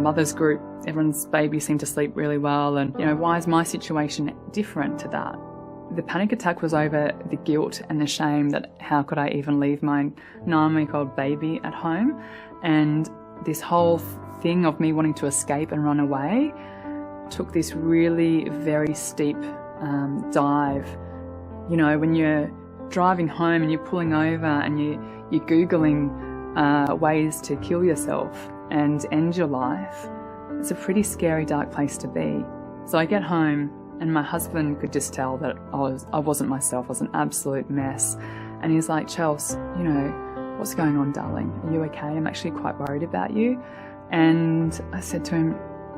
mother's group, everyone's baby seemed to sleep really well, and, why is my situation different to that? The panic attack was over the guilt and the shame that how could I even leave my 9-week-old baby at home, and this whole thing of me wanting to escape and run away took this really very steep dive. When you're driving home and you're pulling over and you're Googling ways to kill yourself and end your life, it's a pretty scary, dark place to be. So I get home and my husband could just tell that I wasn't myself. I was an absolute mess. And he's like, Chels, what's going on, darling? Are you okay? I'm actually quite worried about you. And I said to him,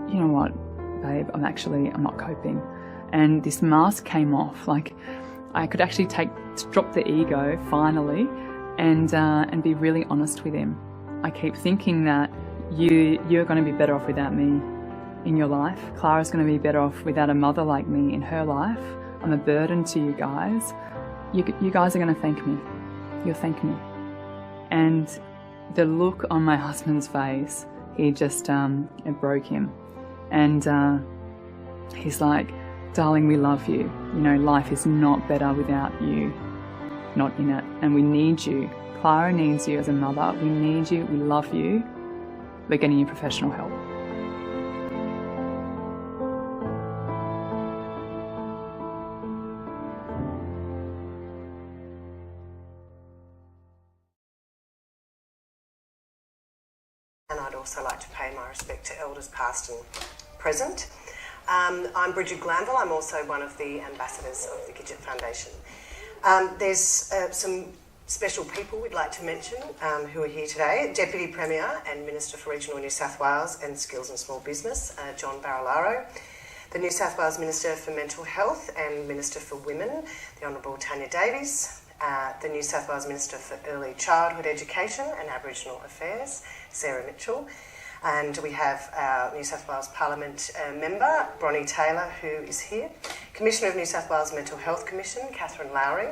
you know what, babe, I'm not coping. And this mask came off. Like, I could actually drop the ego finally and be really honest with him. I keep thinking that you're going to be better off without me in your life. Clara's going to be better off without a mother like me in her life. I'm a burden to you guys. You guys are going to thank me. You'll thank me. And the look on my husband's face, he just, it broke him. And he's like, darling, we love you. Life is not better without you not in it. And we need you. Clara needs you as a mother. We need you. We love you. We're getting you professional help. And I'd also like to pay my respect to elders past and present. I'm Bridget Glanville. I'm also one of the ambassadors of the Gidget Foundation. There's some special people we'd like to mention who are here today. Deputy Premier and Minister for Regional New South Wales and Skills and Small Business, John Barilaro. The New South Wales Minister for Mental Health and Minister for Women, the Honourable Tanya Davies. The New South Wales Minister for Early Childhood Education and Aboriginal Affairs, Sarah Mitchell. And we have our New South Wales Parliament member, Bronnie Taylor, who is here. Commissioner of New South Wales Mental Health Commission, Catherine Lowry.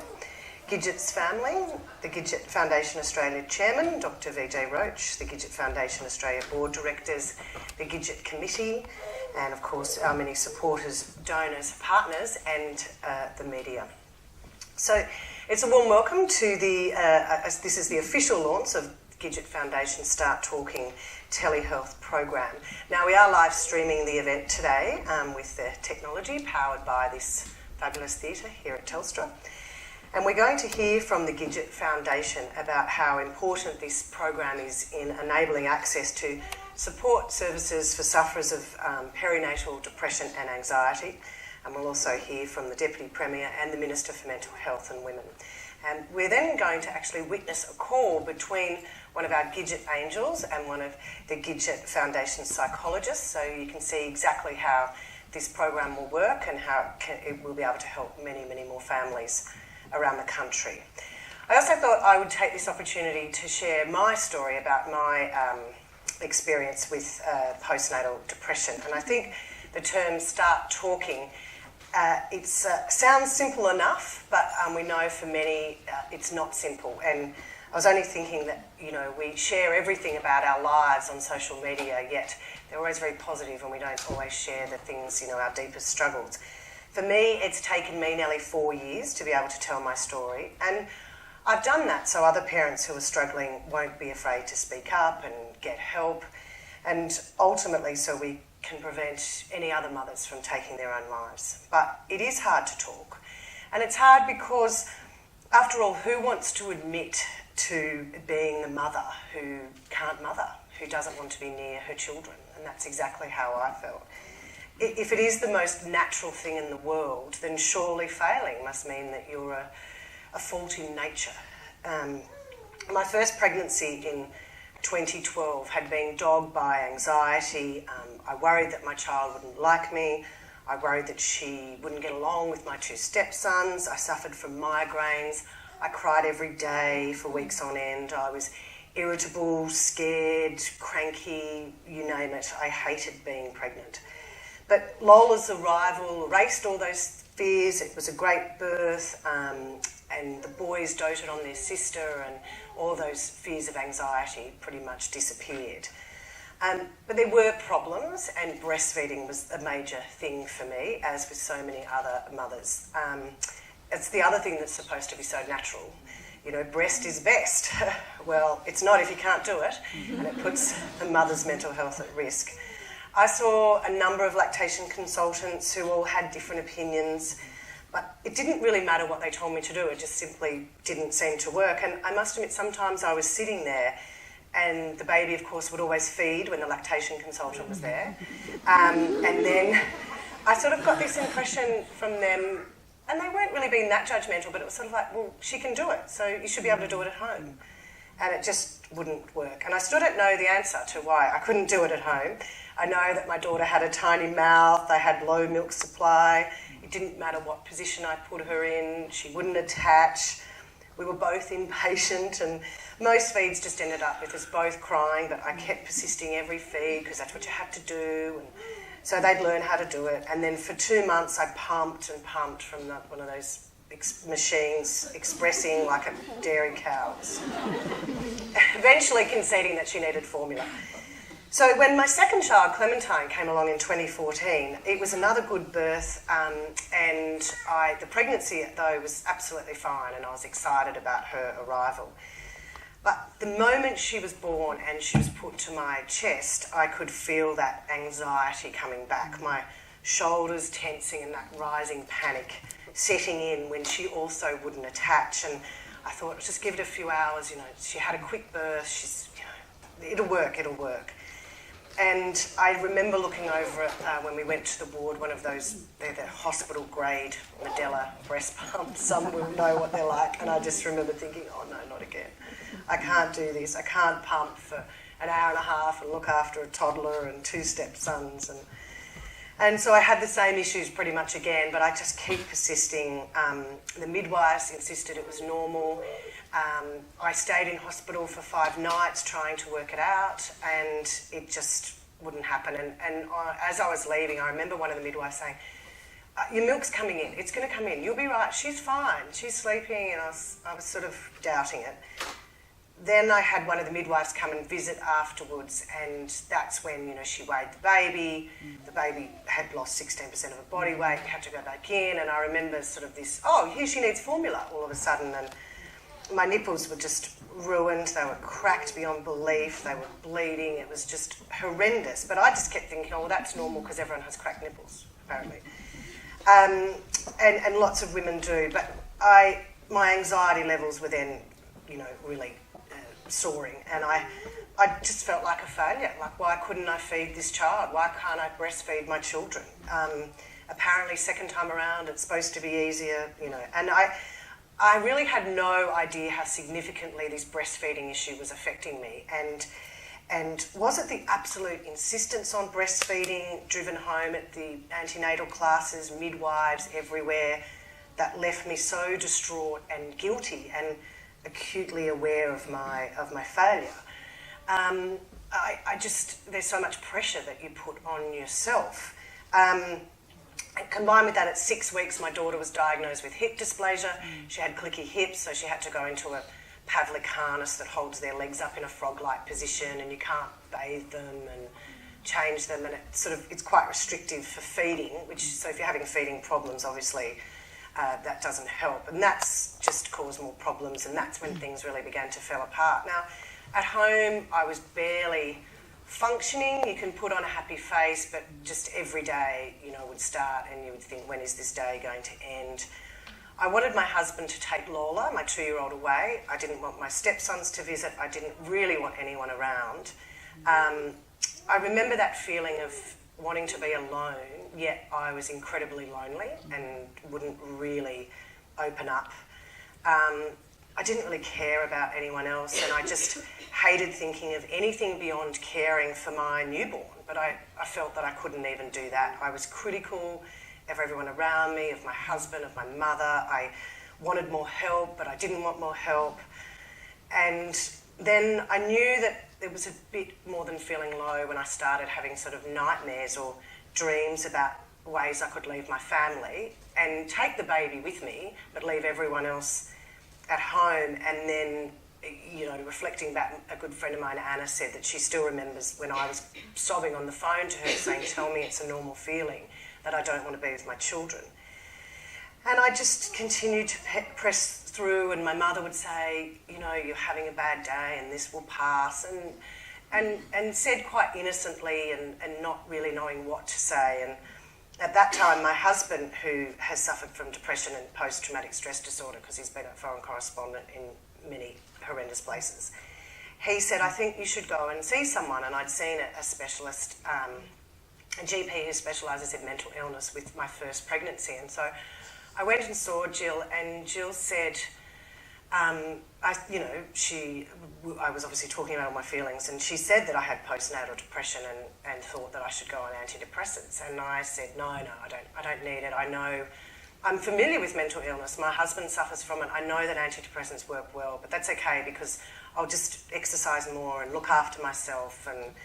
Gidget's family, the Gidget Foundation Australia Chairman, Dr. VJ Roach, the Gidget Foundation Australia Board Directors, the Gidget Committee, and of course our many supporters, donors, partners, and the media. So it's a warm welcome to this is the official launch of Gidget Foundation Start Talking telehealth program. Now we are live streaming the event today with the technology powered by this fabulous theatre here at Telstra. And we're going to hear from the Gidget Foundation about how important this program is in enabling access to support services for sufferers of perinatal depression and anxiety. And we'll also hear from the Deputy Premier and the Minister for Mental Health and Women. And we're then going to actually witness a call between one of our Gidget angels and one of the Gidget Foundation psychologists, so you can see exactly how this program will work and how it will be able to help many, many more families around the country. I also thought I would take this opportunity to share my story about my experience with postnatal depression. And I think the term Start Talking, it sounds simple enough, but we know for many it's not simple. And I was only thinking that, we share everything about our lives on social media, yet they're always very positive and we don't always share the things, our deepest struggles. For me, it's taken me nearly 4 years to be able to tell my story, and I've done that so other parents who are struggling won't be afraid to speak up and get help, and ultimately so we can prevent any other mothers from taking their own lives. But it is hard to talk, and it's hard because, after all, who wants to admit to being the mother who can't mother, who doesn't want to be near her children? And that's exactly how I felt. If it is the most natural thing in the world, then surely failing must mean that you're a fault in nature. My first pregnancy in 2012 had been dogged by anxiety. I worried that my child wouldn't like me. I worried that she wouldn't get along with my 2 stepsons. I suffered from migraines. I cried every day for weeks on end. I was irritable, scared, cranky, you name it. I hated being pregnant. But Lola's arrival erased all those fears. It was a great birth, and the boys doted on their sister, and all those fears of anxiety pretty much disappeared. But there were problems, and breastfeeding was a major thing for me, as with so many other mothers. It's the other thing that's supposed to be so natural. You know, breast is best. Well, it's not if you can't do it, and it puts the mother's mental health at risk. I saw a number of lactation consultants who all had different opinions, but it didn't really matter what they told me to do, it just simply didn't seem to work. And I must admit, sometimes I was sitting there and the baby, of course, would always feed when the lactation consultant was there. And then I sort of got this impression from them, and they weren't really being that judgmental, but it was sort of like, well, she can do it, so you should be able to do it at home. And it just wouldn't work. And I still don't know the answer to why I couldn't do it at home. I know that my daughter had a tiny mouth, they had low milk supply, it didn't matter what position I put her in, she wouldn't attach. We were both impatient, and most feeds just ended up with us both crying, but I kept persisting every feed because that's what you had to do. And so they'd learn how to do it. And then for 2 months I pumped and pumped from one of those machines, expressing like a dairy cow. Eventually conceding that she needed formula. So when my second child, Clementine, came along in 2014, it was another good birth, and the pregnancy, though, was absolutely fine, and I was excited about her arrival. But the moment she was born and she was put to my chest, I could feel that anxiety coming back, my shoulders tensing and that rising panic setting in when she also wouldn't attach. And I thought, just give it a few hours, she had a quick birth, it'll work. And I remember looking over it when we went to the ward, one of those, they're the hospital-grade Medela breast pumps. Some will know what they're like. And I just remember thinking, oh, no, not again. I can't do this. I can't pump for an hour and a half and look after a toddler and 2 stepsons. And so I had the same issues pretty much again, but I just keep persisting. The midwives insisted it was normal. I stayed in hospital for 5 nights trying to work it out, and it just wouldn't happen. And as I was leaving, I remember one of the midwives saying, your milk's coming in, it's going to come in, you'll be right, she's fine, she's sleeping, and I was sort of doubting it. Then I had one of the midwives come and visit afterwards, and that's when, she weighed the baby. The baby had lost 16% of her body weight, had to go back in, and I remember sort of this, here she needs formula all of a sudden, and my nipples were just ruined, they were cracked beyond belief, they were bleeding, it was just horrendous. But I just kept thinking, that's normal because everyone has cracked nipples, apparently. And lots of women do, but my anxiety levels were then, really soaring, and I just felt like a failure. Like, why couldn't I feed this child? Why can't I breastfeed my children? Apparently, second time around, it's supposed to be easier, And I really had no idea how significantly this breastfeeding issue was affecting me. And was it the absolute insistence on breastfeeding driven home at the antenatal classes, midwives everywhere, that left me so distraught and guilty and acutely aware of my failure? There's so much pressure that you put on yourself. And combined with that, at 6 weeks, my daughter was diagnosed with hip dysplasia. She had clicky hips, so she had to go into a Pavlik harness that holds their legs up in a frog-like position, and you can't bathe them and change them, and it's quite restrictive for feeding, so if you're having feeding problems, obviously, that doesn't help. And that's just caused more problems, and that's when things really began to fall apart. Now, at home, I was barely functioning. You can put on a happy face, but just every day, would start and you would think, when is this day going to end? I wanted my husband to take Lola, my 2-year-old, away. I didn't want my stepsons to visit. I didn't really want anyone around. I remember that feeling of wanting to be alone, yet I was incredibly lonely and wouldn't really open up. I didn't really care about anyone else, and I just hated thinking of anything beyond caring for my newborn, but I felt that I couldn't even do that. I was critical of everyone around me, of my husband, of my mother. I wanted more help, but I didn't want more help. And then I knew that there was a bit more than feeling low when I started having sort of nightmares or dreams about ways I could leave my family and take the baby with me, but leave everyone else at home. And then reflecting back, a good friend of mine, Anna, said that she still remembers when I was sobbing on the phone to her saying, "Tell me it's a normal feeling, that I don't want to be with my children." And I just continued to press through, and my mother would say, "You're having a bad day and this will pass," and said quite innocently and not really knowing what to say. And at that time, my husband, who has suffered from depression and post-traumatic stress disorder because he's been a foreign correspondent in many horrendous places, he said, "I think you should go and see someone." And I'd seen a specialist, a GP who specialises in mental illness with my first pregnancy. And so I went and saw Jill, and Jill said, I was obviously talking about all my feelings, and she said that I had postnatal depression and thought that I should go on antidepressants. And I said, no, I don't need it. I know, I'm familiar with mental illness. My husband suffers from it. I know that antidepressants work well, but that's okay because I'll just exercise more and look after myself. And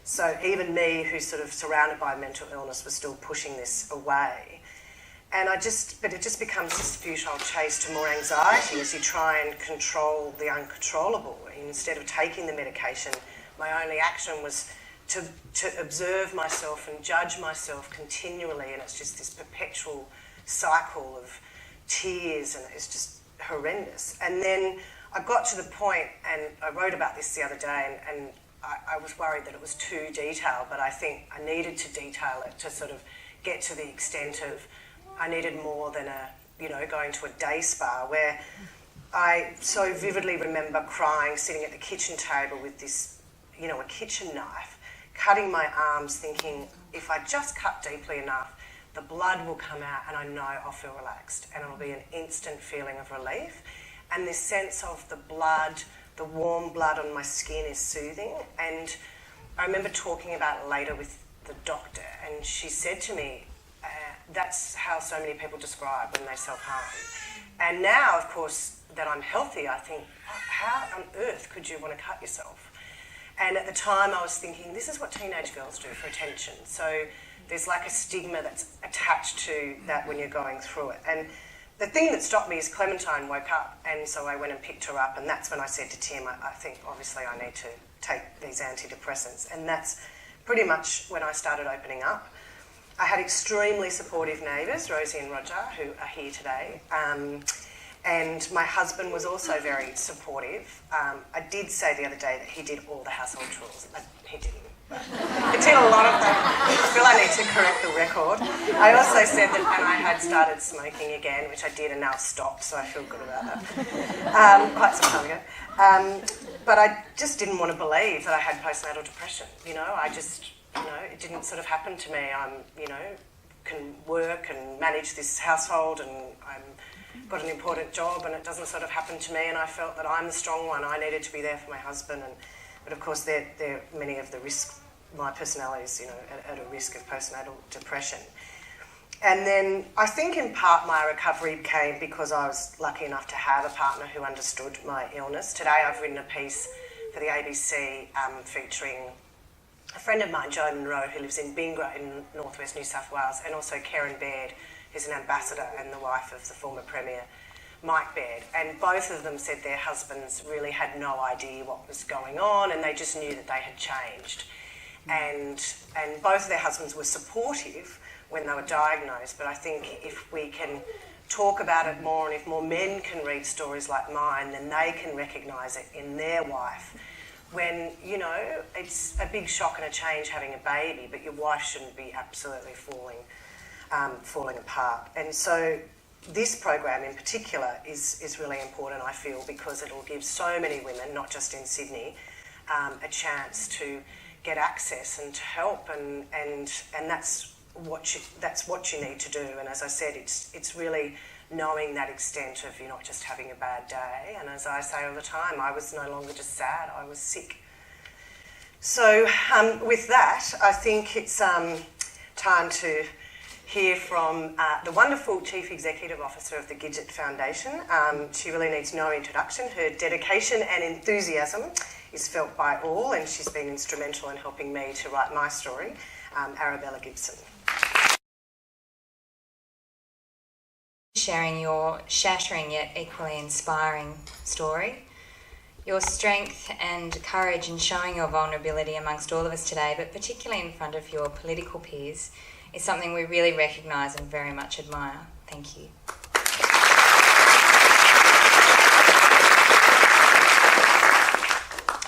so even me, who's sort of surrounded by mental illness, was still pushing this away. And but it just becomes this futile chase to more anxiety as you try and control the uncontrollable. Instead of taking the medication, my only action was to observe myself and judge myself continually, and it's just this perpetual cycle of tears, and it's just horrendous. And then I got to the point, and I wrote about this the other day, and I was worried that it was too detailed, but I think I needed to detail it to sort of get to the extent of I needed more than going to a day spa, where I so vividly remember crying, sitting at the kitchen table with this, a kitchen knife, cutting my arms, thinking if I just cut deeply enough, the blood will come out and I know I'll feel relaxed and it'll be an instant feeling of relief. And this sense of the blood, the warm blood on my skin is soothing. And I remember talking about it later with the doctor, and she said to me, that's how so many people describe when they self-harm. And now, of course, that I'm healthy, I think, how on earth could you want to cut yourself? And at the time I was thinking, this is what teenage girls do for attention. So there's like a stigma that's attached to that when you're going through it. And the thing that stopped me is Clementine woke up, and so I went and picked her up, and that's when I said to Tim, I think obviously I need to take these antidepressants. And that's pretty much when I started opening up. I had extremely supportive neighbours, Rosie and Roger, who are here today. And my husband was also very supportive. I did say the other day that he did all the household chores. He didn't. He did a lot of them. I feel I need to correct the record. I also said that, and I had started smoking again, which I did, and now stopped, so I feel good about that. Quite some time ago. But I just didn't want to believe that I had postnatal depression. I just... it didn't sort of happen to me. Can work and manage this household, and I've got an important job, and it doesn't sort of happen to me, and I felt that I'm the strong one. I needed to be there for my husband, but of course they're many of the risks, my personalities, at a risk of postnatal depression. And then I think in part my recovery came because I was lucky enough to have a partner who understood my illness. Today I've written a piece for the ABC featuring a friend of mine, Joe Monroe, who lives in Bingra in northwest New South Wales, and also Karen Baird, who's an ambassador and the wife of the former Premier, Mike Baird. And both of them said their husbands really had no idea what was going on, and they just knew that they had changed. And both of their husbands were supportive when they were diagnosed, but I think if we can talk about it more, and if more men can read stories like mine, then they can recognise it in their wife. When, it's a big shock and a change having a baby, but your wife shouldn't be absolutely falling apart. And so this program in particular is really important, I feel, because it'll give so many women, not just in Sydney, a chance to get access and to help, and that's what you need to do. And as I said, it's really knowing that extent of you're not just having a bad day. And as I say all the time, I was no longer just sad, I was sick. So with that, I think it's time to hear from the wonderful Chief Executive Officer of the Gidget Foundation. She really needs no introduction. Her dedication and enthusiasm is felt by all, and she's been instrumental in helping me to write my story, Arabella Gibson. Sharing your shattering yet equally inspiring story. Your strength and courage in showing your vulnerability amongst all of us today, but particularly in front of your political peers, is something we really recognise and very much admire. Thank you.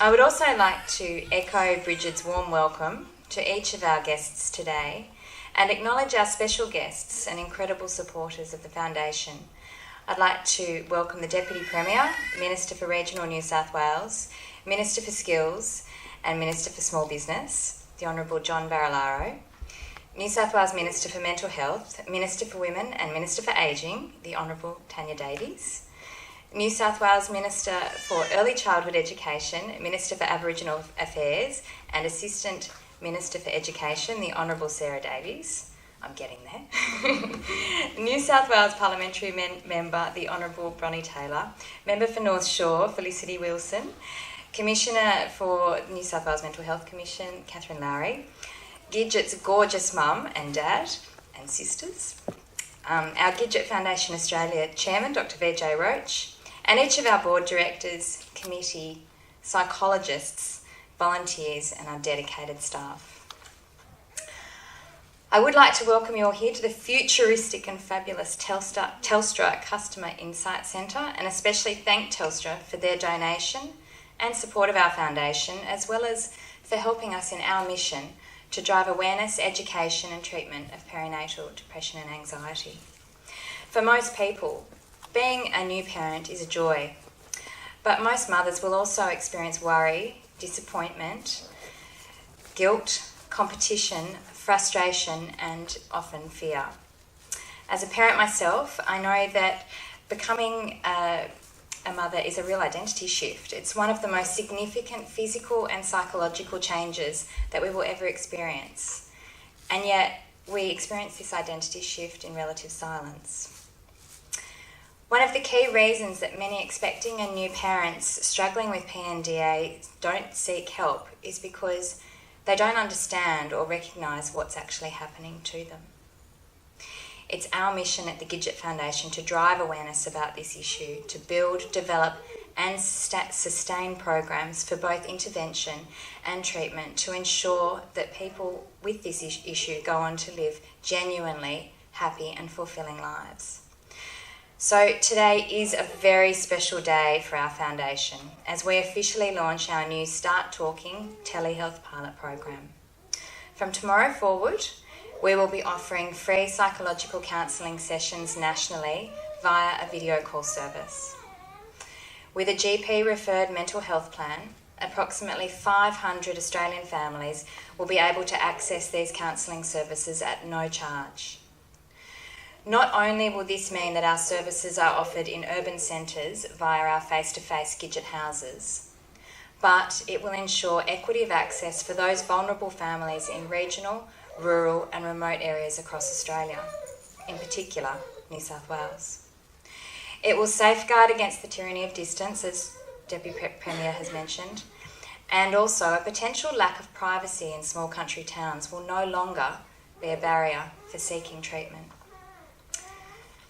I would also like to echo Bridget's warm welcome to each of our guests today and acknowledge our special guests and incredible supporters of the Foundation. I'd like to welcome the Deputy Premier, Minister for Regional New South Wales, Minister for Skills and Minister for Small Business, the Honourable John Barilaro, New South Wales Minister for Mental Health, Minister for Women and Minister for Ageing, the Honourable Tanya Davies, New South Wales Minister for Early Childhood Education, Minister for Aboriginal Affairs and Assistant Minister for Education, the Honourable Sarah Davies. I'm getting there. New South Wales Parliamentary Member, the Honourable Bronnie Taylor, Member for North Shore, Felicity Wilson, Commissioner for New South Wales Mental Health Commission, Catherine Lowry, Gidget's gorgeous mum and dad and sisters, our Gidget Foundation Australia Chairman, Dr. Vijay Roach, and each of our board directors, committee, psychologists, volunteers and our dedicated staff. I would like to welcome you all here to the futuristic and fabulous Telstra Customer Insight Centre, and especially thank Telstra for their donation and support of our foundation, as well as for helping us in our mission to drive awareness, education and treatment of perinatal depression and anxiety. For most people, being a new parent is a joy, but most mothers will also experience worry, disappointment, guilt, competition, frustration and often fear. As a parent myself, I know that becoming a mother is a real identity shift. It's one of the most significant physical and psychological changes that we will ever experience. And yet we experience this identity shift in relative silence. One of the key reasons that many expecting and new parents struggling with PNDA don't seek help is because they don't understand or recognise what's actually happening to them. It's our mission at the Gidget Foundation to drive awareness about this issue, to build, develop and sustain programs for both intervention and treatment to ensure that people with this issue go on to live genuinely happy and fulfilling lives. So today is a very special day for our foundation as we officially launch our new Start Talking telehealth pilot program. From tomorrow forward, we will be offering free psychological counselling sessions nationally via a video call service. With a GP-referred mental health plan, approximately 500 Australian families will be able to access these counselling services at no charge. Not only will this mean that our services are offered in urban centres via our face-to-face Gidget houses, but it will ensure equity of access for those vulnerable families in regional, rural and remote areas across Australia, in particular New South Wales. It will safeguard against the tyranny of distance, as Deputy Premier has mentioned, and also a potential lack of privacy in small country towns will no longer be a barrier for seeking treatment.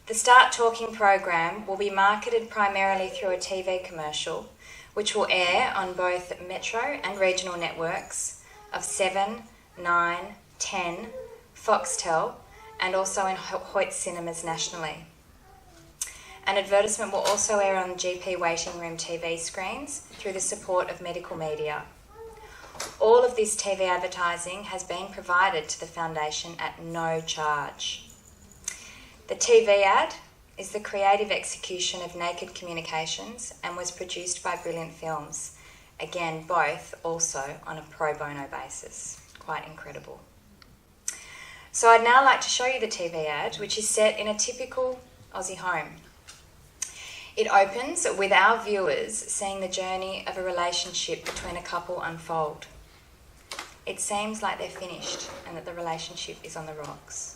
The Start Talking program will be marketed primarily through a TV commercial, which will air on both metro and regional networks of 7, 9, 10, Foxtel, and also in Hoyt cinemas nationally. An advertisement will also air on GP waiting room TV screens through the support of medical media. All of this TV advertising has been provided to the Foundation at no charge. The TV ad is the creative execution of Naked Communications and was produced by Brilliant Films. Again, both also on a pro bono basis. Quite incredible. So I'd now like to show you the TV ad, which is set in a typical Aussie home. It opens with our viewers seeing the journey of a relationship between a couple unfold. It seems like they're finished and that the relationship is on the rocks.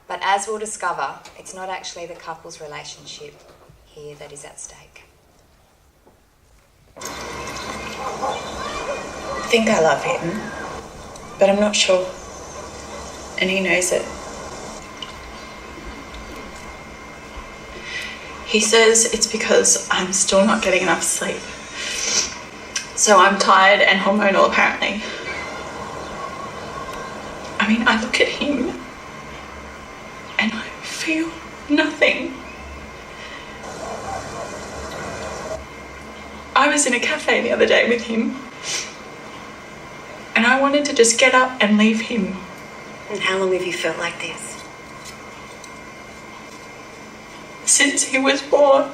But as we'll discover, it's not actually the couple's relationship here that is at stake. I think I love him, but I'm not sure. And he knows it. He says it's because I'm still not getting enough sleep. So I'm tired and hormonal, apparently. I mean, I look at him and I feel nothing. I was in a cafe the other day with him and I wanted to just get up and leave him. And how long have you felt like this? Since he was born.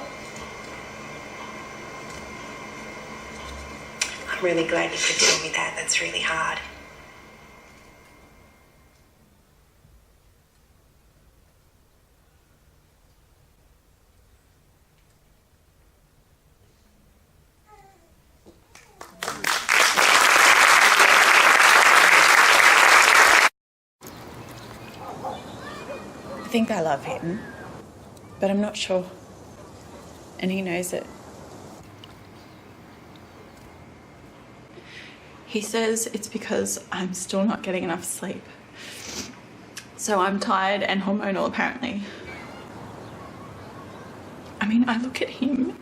I'm really glad you could tell me that. That's really hard. I think I love him, but I'm not sure. And he knows it. He says it's because I'm still not getting enough sleep. So I'm tired and hormonal, apparently. I mean, I look at him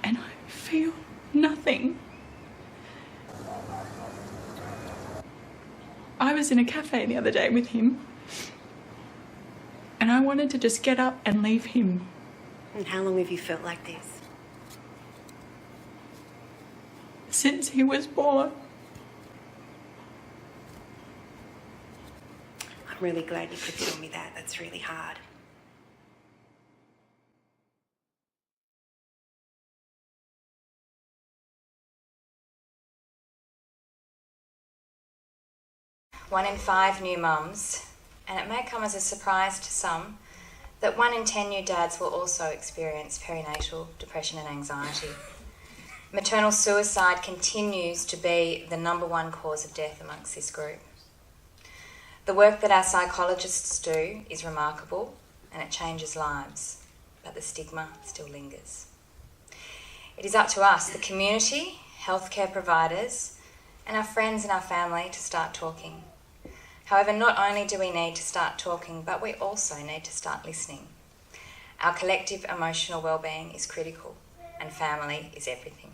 and I feel nothing. I was in a cafe the other day with him and I wanted to just get up and leave him. And how long have you felt like this? Since he was born. I'm really glad you could tell me that. That's really hard. One in 5 new mums, and it may come as a surprise to some, that 1 in 10 new dads will also experience perinatal depression and anxiety. Maternal suicide continues to be the #1 cause of death amongst this group. The work that our psychologists do is remarkable and it changes lives, but the stigma still lingers. It is up to us, the community, healthcare providers, and our friends and our family to start talking. However, not only do we need to start talking, but we also need to start listening. Our collective emotional well-being is critical, and family is everything.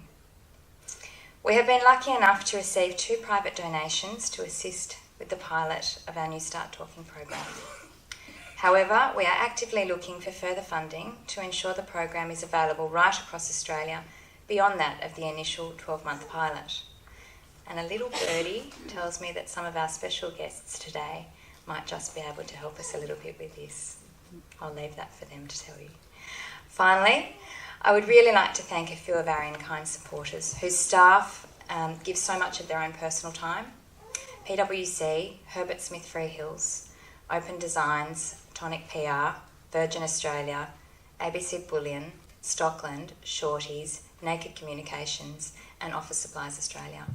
We have been lucky enough to receive 2 private donations to assist with the pilot of our New Start Talking program. However, we are actively looking for further funding to ensure the program is available right across Australia beyond that of the initial 12-month pilot. And a little birdie tells me that some of our special guests today might just be able to help us a little bit with this. I'll leave that for them to tell you. Finally, I would really like to thank a few of our in-kind supporters whose staff give so much of their own personal time. PwC, Herbert Smith Freehills, Open Designs, Tonic PR, Virgin Australia, ABC Bullion, Stockland, Shorties, Naked Communications and Office Supplies Australia.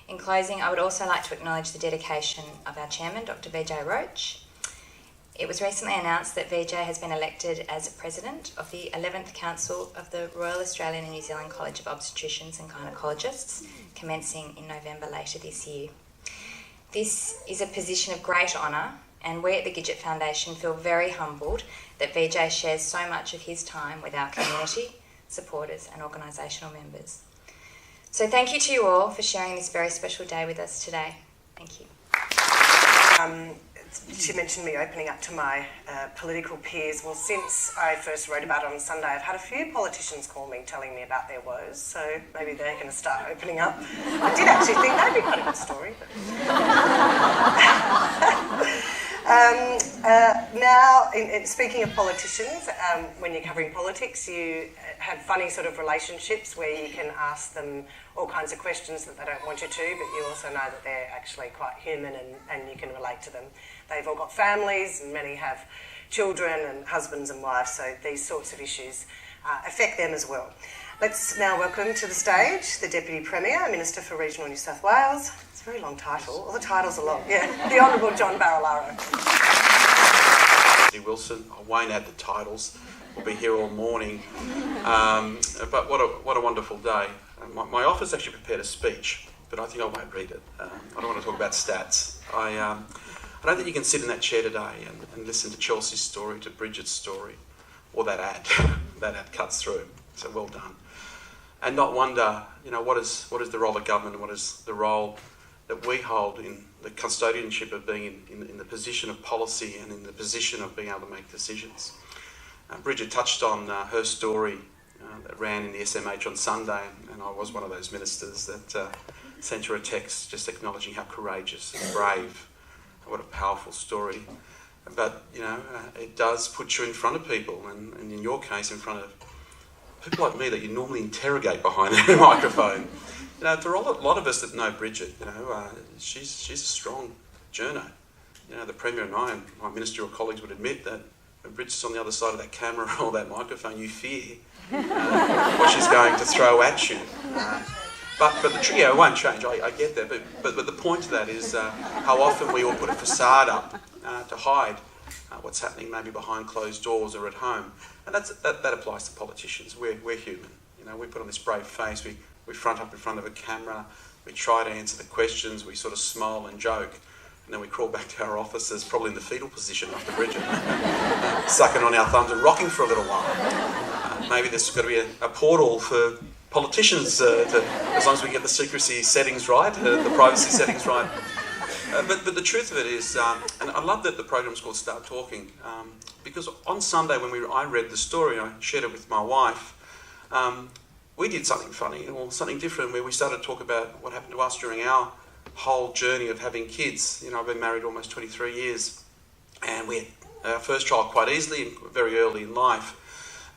In closing, I would also like to acknowledge the dedication of our chairman, Dr. Vijay Roach. It was recently announced that Vijay has been elected as president of the 11th Council of the Royal Australian and New Zealand College of Obstetricians and Gynaecologists, commencing in November later this year. This is a position of great honour, and we at the Gidget Foundation feel very humbled that Vijay shares so much of his time with our community, supporters and organisational members. So thank you to you all for sharing this very special day with us today. Thank you. She mentioned me opening up to my political peers. Well, since I first wrote about it on Sunday, I've had a few politicians call me telling me about their woes, so maybe they're going to start opening up. I did actually think that'd be quite a good story. But now, speaking of politicians, when you're covering politics, you have funny sort of relationships where you can ask them all kinds of questions that they don't want you to, but you also know that they're actually quite human and you can relate to them. They've all got families and many have children and husbands and wives, so these sorts of issues affect them as well. Let's now welcome to the stage the Deputy Premier, Minister for Regional New South Wales. It's a very long title. All the titles are long. Yeah, the Honourable John Barilaro. Wilson, I won't add the titles. We'll be here all morning. But what a wonderful day. My office actually prepared a speech, but I think I won't read it. I don't want to talk about stats. I don't think you can sit in that chair today and listen to Chelsea's story, to Bridget's story, or that ad. That ad cuts through. So well done. and not wonder, what is the role of government and what is the role that we hold in the custodianship of being in the position of policy and in the position of being able to make decisions. Bridget touched on her story that ran in the SMH on Sunday, and I was one of those ministers that sent her a text just acknowledging how courageous and brave, what a powerful story. But, it does put you in front of people, and in your case, in front of people like me that you normally interrogate behind a microphone. For a lot of us that know Bridget, she's a strong journo. The Premier and I and my ministerial colleagues would admit that when Bridget's on the other side of that camera or that microphone, you fear what she's going to throw at you. But the trick, it won't change. I get that. But the point of that is how often we all put a facade up to hide what's happening maybe behind closed doors or at home. And that applies to politicians. We're human. We put on this brave face. We front up in front of a camera. We try to answer the questions. We sort of smile and joke. And then we crawl back to our offices, probably in the fetal position after Bridget, sucking on our thumbs and rocking for a little while. Maybe there's got to be a portal for politicians, as long as we get the secrecy settings right, the privacy settings right. But the truth of it is, and I love that the program's called Start Talking, because on Sunday when I read the story, I shared it with my wife, we did something funny or something different where we started to talk about what happened to us during our whole journey of having kids. I've been married almost 23 years, and we had our first child quite easily and very early in life.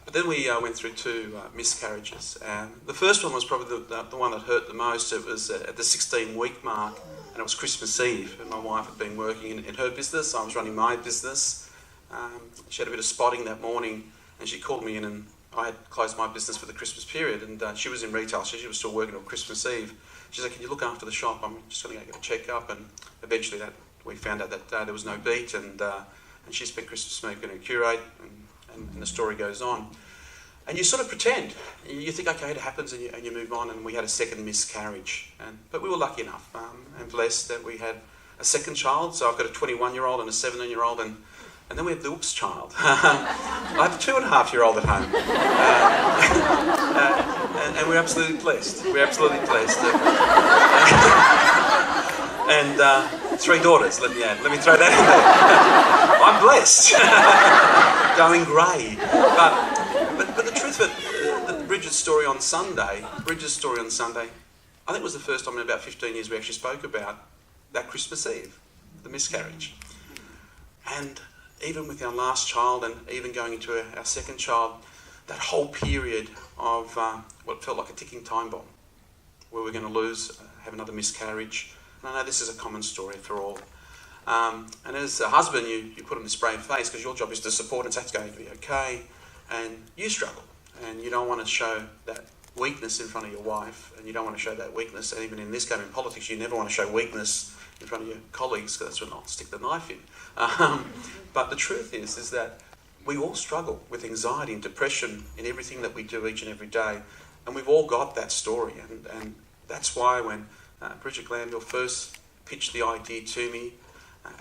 But then we went through 2 miscarriages. The first one was probably the one that hurt the most. It was at the 16-week mark, and it was Christmas Eve, and my wife had been working in her business. I was running my business. She had a bit of spotting that morning, and she called me in, and I had closed my business for the Christmas period, and she was in retail, so she was still working on Christmas Eve. She said, "Can you look after the shop? I'm just going to go get a check-up." And eventually we found out that there was no beat, and she spent Christmas making a curate, and the story goes on. And you sort of pretend. You think, okay, it happens, and you move on, and we had a second miscarriage. But we were lucky enough and blessed that we had a second child. So I've got a 21-year-old and a 17-year-old, and then we have the oops child. I have a 2.5-year-old at home. And we're absolutely blessed. We're absolutely blessed. And 3 daughters, let me throw that in there. I'm blessed. Going grey. But the truth of it, Bridget's story on Sunday, I think it was the first time in about 15 years we actually spoke about that Christmas Eve, the miscarriage. And even with our last child and even going into our second child, that whole period of what felt like a ticking time bomb, where we're going to have another miscarriage. And I know this is a common story for all. And as a husband, you put on this brave face because your job is to support and say it's going to be okay. And you struggle. And you don't want to show that weakness in front of your wife. And you don't want to show that weakness. And even in this game in politics, you never want to show weakness in front of your colleagues because that's when they'll stick the knife in. But the truth is that we all struggle with anxiety and depression in everything that we do each and every day. And we've all got that story. And that's why when Bridget Glanville first pitched the idea to me,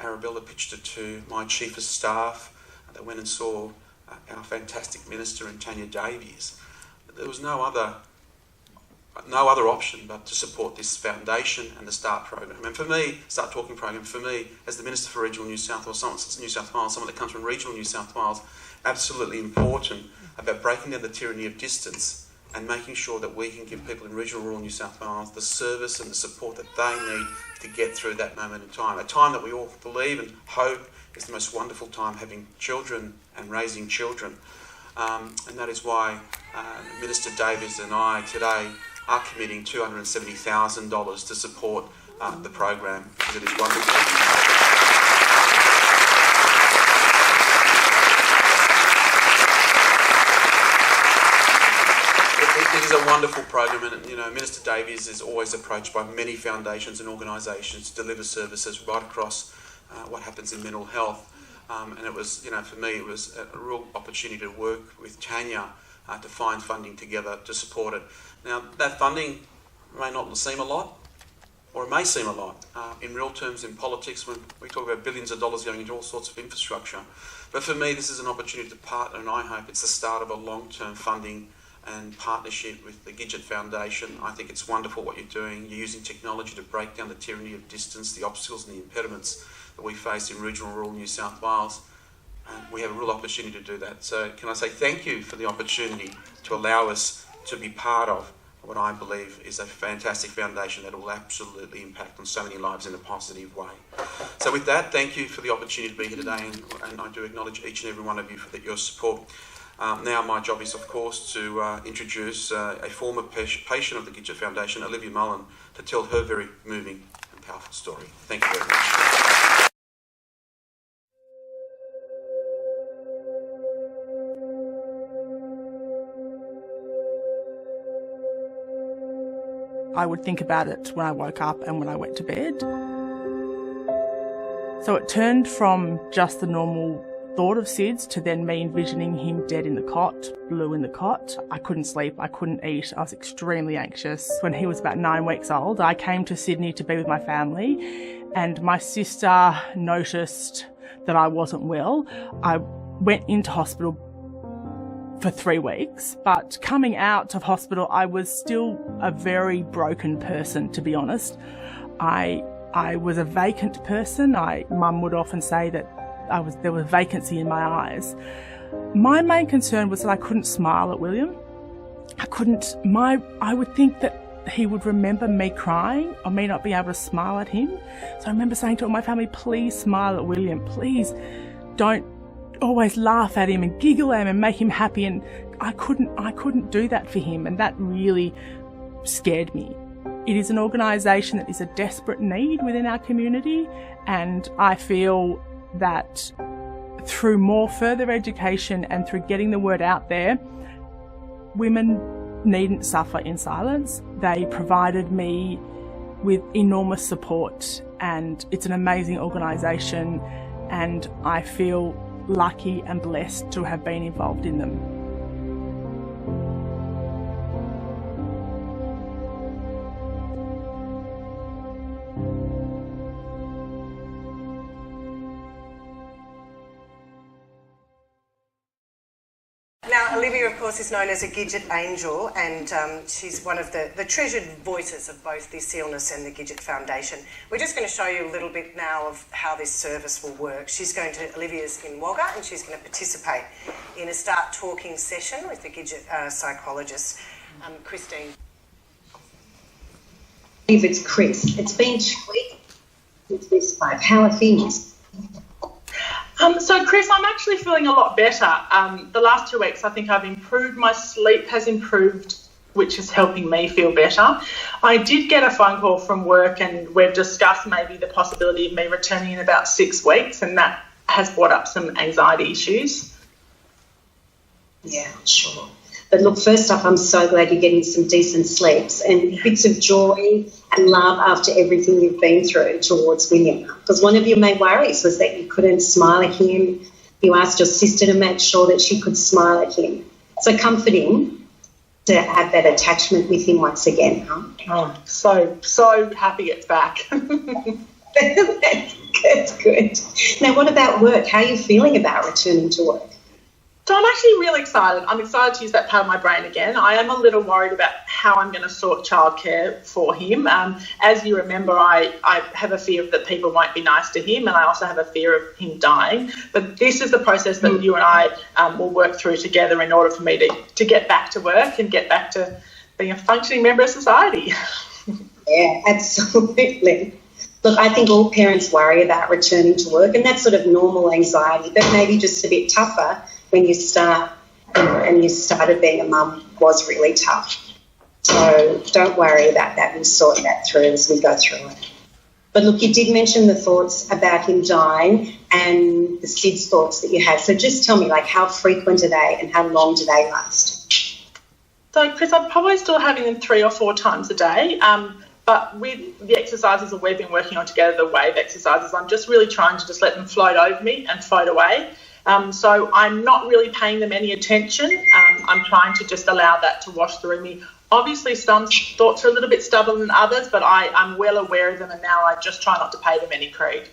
Arabella pitched it to my chief of staff that went and saw our fantastic minister and Tanya Davies. There was no other option but to support this foundation and the Start program. And for me, Start Talking program, for me, as the Minister for Regional New South Wales, someone that comes from regional New South Wales, absolutely important about breaking down the tyranny of distance and making sure that we can give people in regional rural New South Wales the service and the support that they need to get through that moment in time. A time that we all believe and hope is the most wonderful time, having children and raising children. And that is why Minister Davies and I today are committing $270,000 to support the program, because it is wonderful. It is a wonderful program, and Minister Davies is always approached by many foundations and organisations to deliver services right across what happens in mental health. And it was, for me, it was a real opportunity to work with Tanya to find funding together to support it. Now, that funding may not seem a lot, or it may seem a lot. In real terms, in politics, when we talk about billions of dollars going into all sorts of infrastructure. But for me, this is an opportunity to partner, and I hope it's the start of a long-term funding and partnership with the Gidget Foundation. I think it's wonderful what you're doing. You're using technology to break down the tyranny of distance, the obstacles and the impediments that we face in regional rural New South Wales. And we have a real opportunity to do that. So can I say thank you for the opportunity to allow us to be part of what I believe is a fantastic foundation that will absolutely impact on so many lives in a positive way. So with that, thank you for the opportunity to be here today, and I do acknowledge each and every one of you for your support. Now my job is, of course, to introduce a former patient of the Gidget Foundation, Olivia Mullen, to tell her very moving and powerful story. Thank you very much. I would think about it when I woke up and when I went to bed. So it turned from just the normal thought of Sid's to then me envisioning him dead in the cot, blue in the cot. I couldn't sleep, I couldn't eat, I was extremely anxious. When he was about 9 weeks old, I came to Sydney to be with my family, and my sister noticed that I wasn't well. I went into hospital for 3 weeks, but coming out of hospital, I was still a very broken person, to be honest. I was a vacant person. Mum would often say that there was vacancy in my eyes. My main concern was that I couldn't smile at William. I would think that he would remember me crying or me not being able to smile at him. So I remember saying to all my family, please smile at William, please don't always laugh at him and giggle at him and make him happy, and I couldn't do that for him, and that really scared me. It is an organisation that is a desperate need within our community, and I feel that through more further education and through getting the word out there, women needn't suffer in silence. They provided me with enormous support, and it's an amazing organisation, and I feel lucky and blessed to have been involved in them. Now, Olivia, of course, is known as a Gidget angel, and she's one of the treasured voices of both this illness and the Gidget Foundation. We're just going to show you a little bit now of how this service will work. Olivia's in Wagga, and she's going to participate in a Start Talking session with the Gidget psychologist, Christine. If it's Chris, it's been 2 weeks since we spoke. How are things? So Chris, I'm actually feeling a lot better. The last 2 weeks I think I've improved. My sleep has improved, which is helping me feel better. I did get a phone call from work, and we've discussed maybe the possibility of me returning in about 6 weeks, and that has brought up some anxiety issues. Yeah, sure. But look, first up, I'm so glad you're getting some decent sleeps and bits of joy and love after everything you've been through towards William. Because one of your main worries was that you couldn't smile at him. You asked your sister to make sure that she could smile at him. So comforting to have that attachment with him once again, huh? Oh, so happy it's back. That's good. Now, what about work? How are you feeling about returning to work? So I'm actually really excited. I'm excited to use that part of my brain again. I am a little worried about how I'm going to sort childcare for him. As you remember, I have a fear that people won't be nice to him, and I also have a fear of him dying. But this is the process that you and I will work through together in order for me to get back to work and get back to being a functioning member of society. Yeah, absolutely. Look, I think all parents worry about returning to work, and that's sort of normal anxiety, but maybe just a bit tougher when you start, and you started being a mum was really tough. So don't worry about that. We'll sort that through as we go through it. But look, you did mention the thoughts about him dying and the SIDS thoughts that you had. So just tell me, like, how frequent are they and how long do they last? So, Chris, I'm probably still having them 3 or 4 times a day. But with the exercises that we've been working on together, the wave exercises, I'm just really trying to just let them float over me and float away. So I'm not really paying them any attention. I'm trying to just allow that to wash through me. Obviously, some thoughts are a little bit stubborn than others, but I'm well aware of them, and now I just try not to pay them any credit.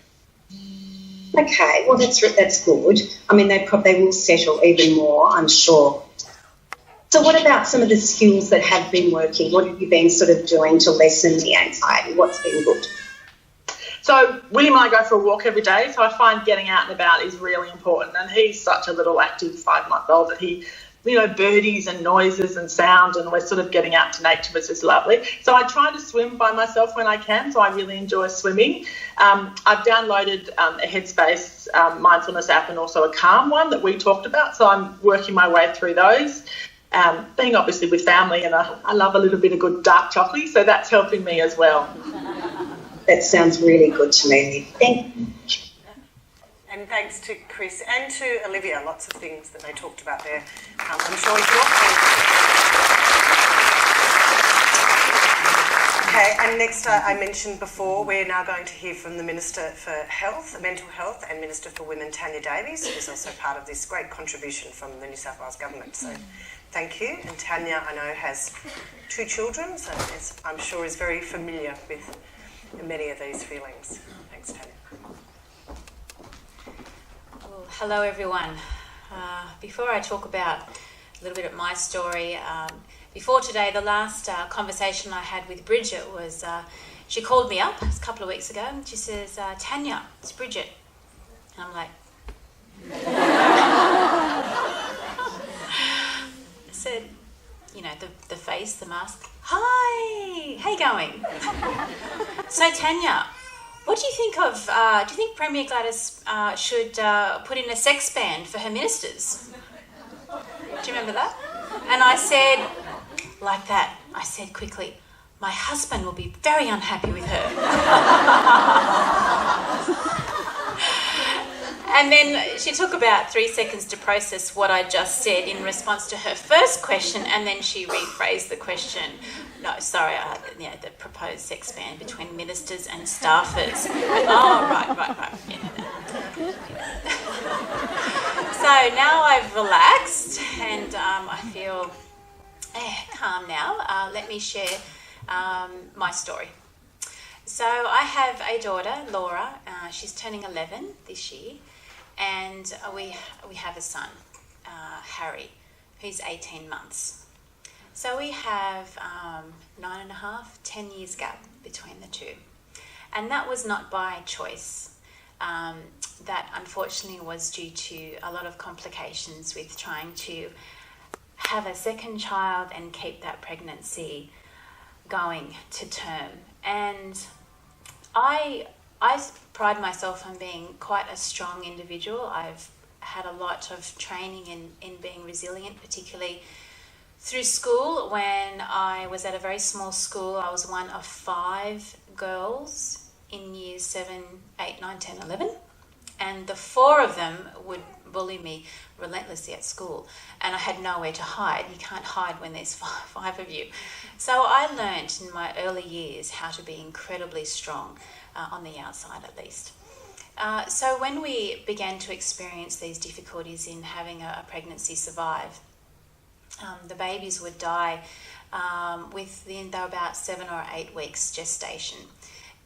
Okay, well, that's good. I mean, they will settle even more, I'm sure. So what about some of the skills that have been working? What have you been sort of doing to lessen the anxiety? What's been good? So William and I go for a walk every day, so I find getting out and about is really important. And he's such a little active 5-month-old that he, birdies and noises and sound, and we're sort of getting out to nature, which is lovely. So I try to swim by myself when I can, so I really enjoy swimming. I've downloaded a Headspace mindfulness app and also a Calm one that we talked about, so I'm working my way through those. Being obviously with family, and I love a little bit of good dark chocolate, so that's helping me as well. That sounds really good to me. Thank you. And thanks to Chris and to Olivia, lots of things that they talked about there. I'm sure you Okay, and next I mentioned before, we're now going to hear from the Minister for Health, Mental Health, and Minister for Women, Tanya Davies, who's also part of this great contribution from the New South Wales Government. So thank you. And Tanya, I know, has 2 children, so I'm sure is very familiar with many of these feelings. Thanks, Tanya. Well, hello, everyone. Before I talk about a little bit of my story, before today, the last conversation I had with Bridget was, she called me up a couple of weeks ago and she says, Tanya, it's Bridget. And I'm like, I said, the face, the mask, hi, how you going? So Tanya, what do you think of, do you think Premier Gladys should put in a sex ban for her ministers? Do you remember that? And I said, like that, I said quickly, my husband will be very unhappy with her. And then she took about 3 seconds to process what I just said in response to her first question, and then she rephrased the question. No, sorry, the proposed sex ban between ministers and staffers. Oh, right. Yeah. So now I've relaxed and I feel calm now. Let me share my story. So I have a daughter, Laura. She's turning 11 this year. And we have a son, Harry, who's 18 months. So we have 9.5, 10 years gap between the two. And that was not by choice. That unfortunately was due to a lot of complications with trying to have a second child and keep that pregnancy going to term. And I pride myself on being quite a strong individual. I've had a lot of training in being resilient, particularly through school. When I was at a very small school, I was one of 5 girls in years 7, 8, 9, 10, 11. And the 4 of them would bully me relentlessly at school. And I had nowhere to hide. You can't hide when there's 5 of you. So I learnt in my early years how to be incredibly strong, on the outside at least. So when we began to experience these difficulties in having a pregnancy survive, the babies would die within about 7 or 8 weeks gestation.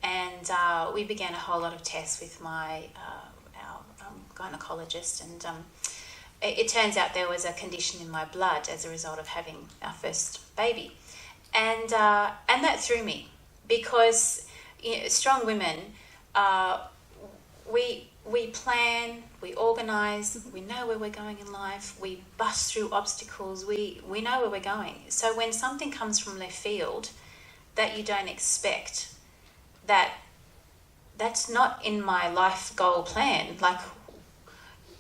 And we began a whole lot of tests with our gynecologist, and it turns out there was a condition in my blood as a result of having our first baby. And that threw me, because strong women, we plan, we organise, we know where we're going in life, we bust through obstacles, we know where we're going. So when something comes from left field that you don't expect, that's not in my life goal plan, like,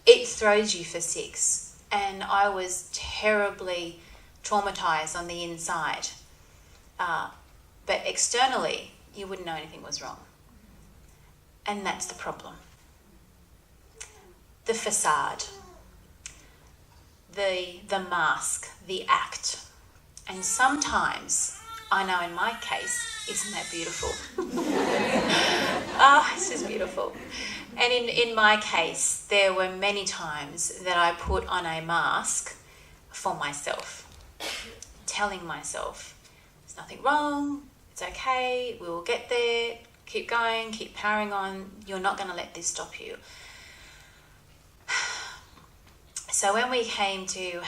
it throws you for 6. And I was terribly traumatised on the inside. But externally, you wouldn't know anything was wrong. And that's the problem. The facade, the mask, the act. And sometimes, I know in my case, isn't that beautiful? It's just beautiful. And in my case, there were many times that I put on a mask for myself, telling myself, there's nothing wrong, it's okay, we will get there, keep going, keep powering on, you're not going to let this stop you. So when we came to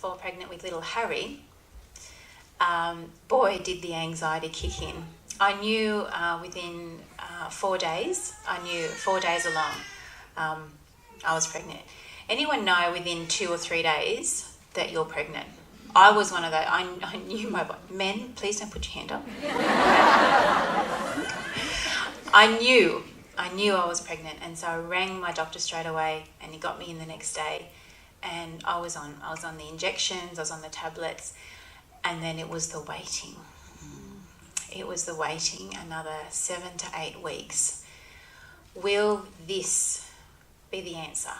fall pregnant with little Harry, boy, did the anxiety kick in. I knew within 4 days, 4 days along, I was pregnant. Anyone know within 2 or 3 days that you're pregnant? I was one of those. I knew my body. Men, please don't put your hand up. I knew I was pregnant, and so I rang my doctor straight away, and he got me in the next day, and I was on the injections, I was on the tablets, and then it was the waiting. It was the waiting, another 7 to 8 weeks. Will this be the answer?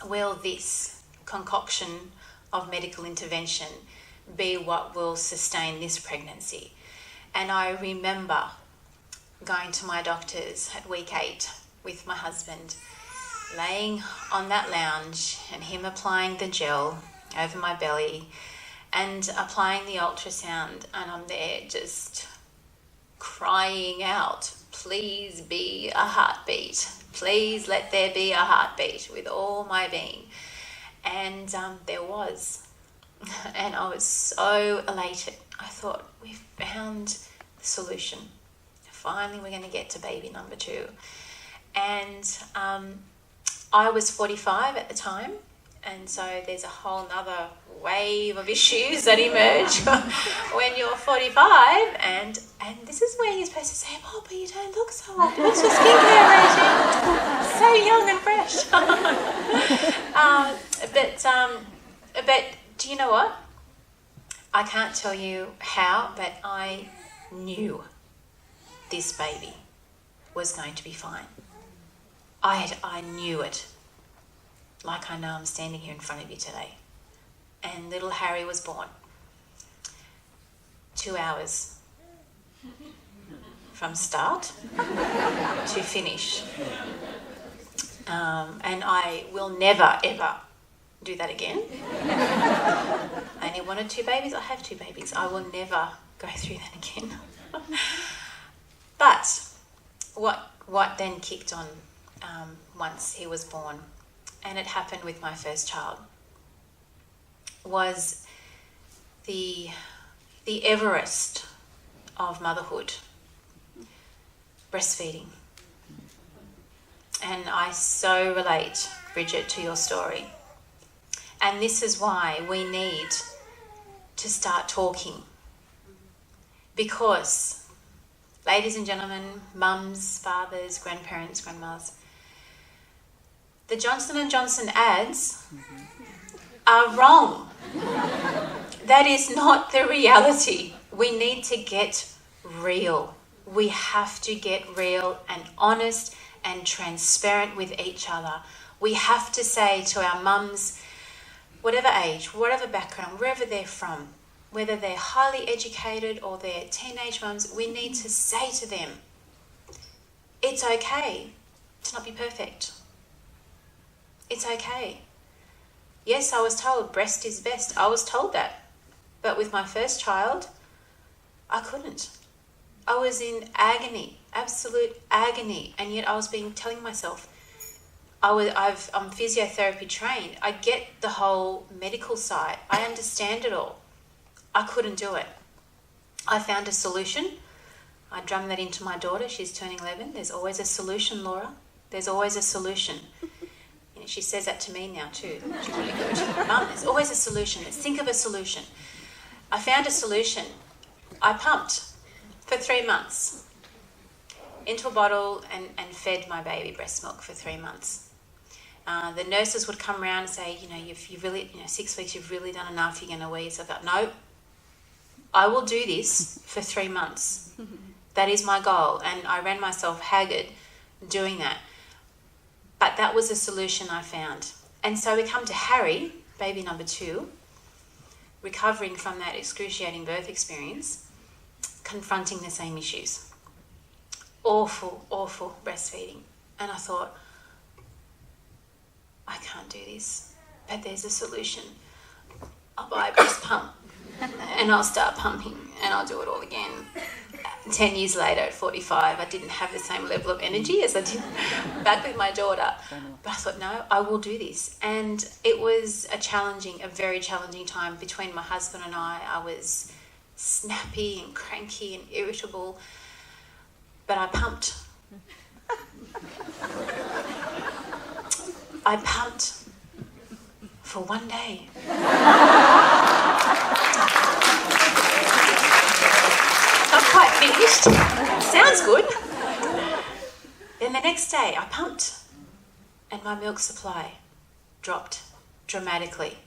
Will this concoction of medical intervention be what will sustain this pregnancy? And I remember going to my doctors at week 8 with my husband, laying on that lounge and him applying the gel over my belly and applying the ultrasound, and I'm there just crying out, please be a heartbeat. Please let there be a heartbeat with all my being. And there was. And I was so elated. I thought, we've found the solution. Finally, we're going to get to baby number 2. And I was 45 at the time. And so there's a whole nother wave of issues that emerge when you're 45. And this is where you're supposed to say, oh, but you don't look so old. What's your skincare regime? So young and fresh. But do you know what? I can't tell you how, but I knew this baby was going to be fine. I knew it. Like I know I'm standing here in front of you today. And little Harry was born. 2 hours from start to finish. And I will never, ever do that again. I only wanted 2 babies. I have 2 babies. I will never go through that again. But what then kicked on once he was born, and it happened with my first child, was the Everest of motherhood, breastfeeding. And I so relate, Bridget, to your story. And this is why we need to start talking. Because, ladies and gentlemen, mums, fathers, grandparents, grandmas, the Johnson & Johnson ads are wrong. That is not the reality. We need to get real. We have to get real and honest and transparent with each other. We have to say to our mums, whatever age, whatever background, wherever they're from, whether they're highly educated or they're teenage mums, we need to say to them, it's okay to not be perfect. It's okay. Yes, I was told breast is best. I was told that. But with my first child, I couldn't. I was in agony, absolute agony. And yet I was telling myself, I'm physiotherapy trained. I get the whole medical side. I understand it all. I couldn't do it. I found a solution. I drummed that into my daughter. She's turning 11. There's always a solution, Laura. There's always a solution. She says that to me now too. She's really good. Mum, there's always a solution. Let's think of a solution. I found a solution. I pumped for 3 months into a bottle and fed my baby breast milk for 3 months. The nurses would come around and say, you've really, 6 weeks, you've really done enough, you're going to wheeze. I thought, no, I will do this for 3 months. That is my goal. And I ran myself haggard doing that. But that was a solution I found. And so we come to Harry, baby number 2, recovering from that excruciating birth experience, confronting the same issues. Awful, awful breastfeeding. And I thought, I can't do this, but there's a solution. I'll buy a breast pump and I'll start pumping and I'll do it all again. 10 years later, at 45, I didn't have the same level of energy as I did back with my daughter. But I thought, no, I will do this. And it was a very challenging time between my husband and I. I was snappy and cranky and irritable, but I pumped. I pumped for one day. Not quite finished. Sounds good. Then the next day I pumped and my milk supply dropped dramatically.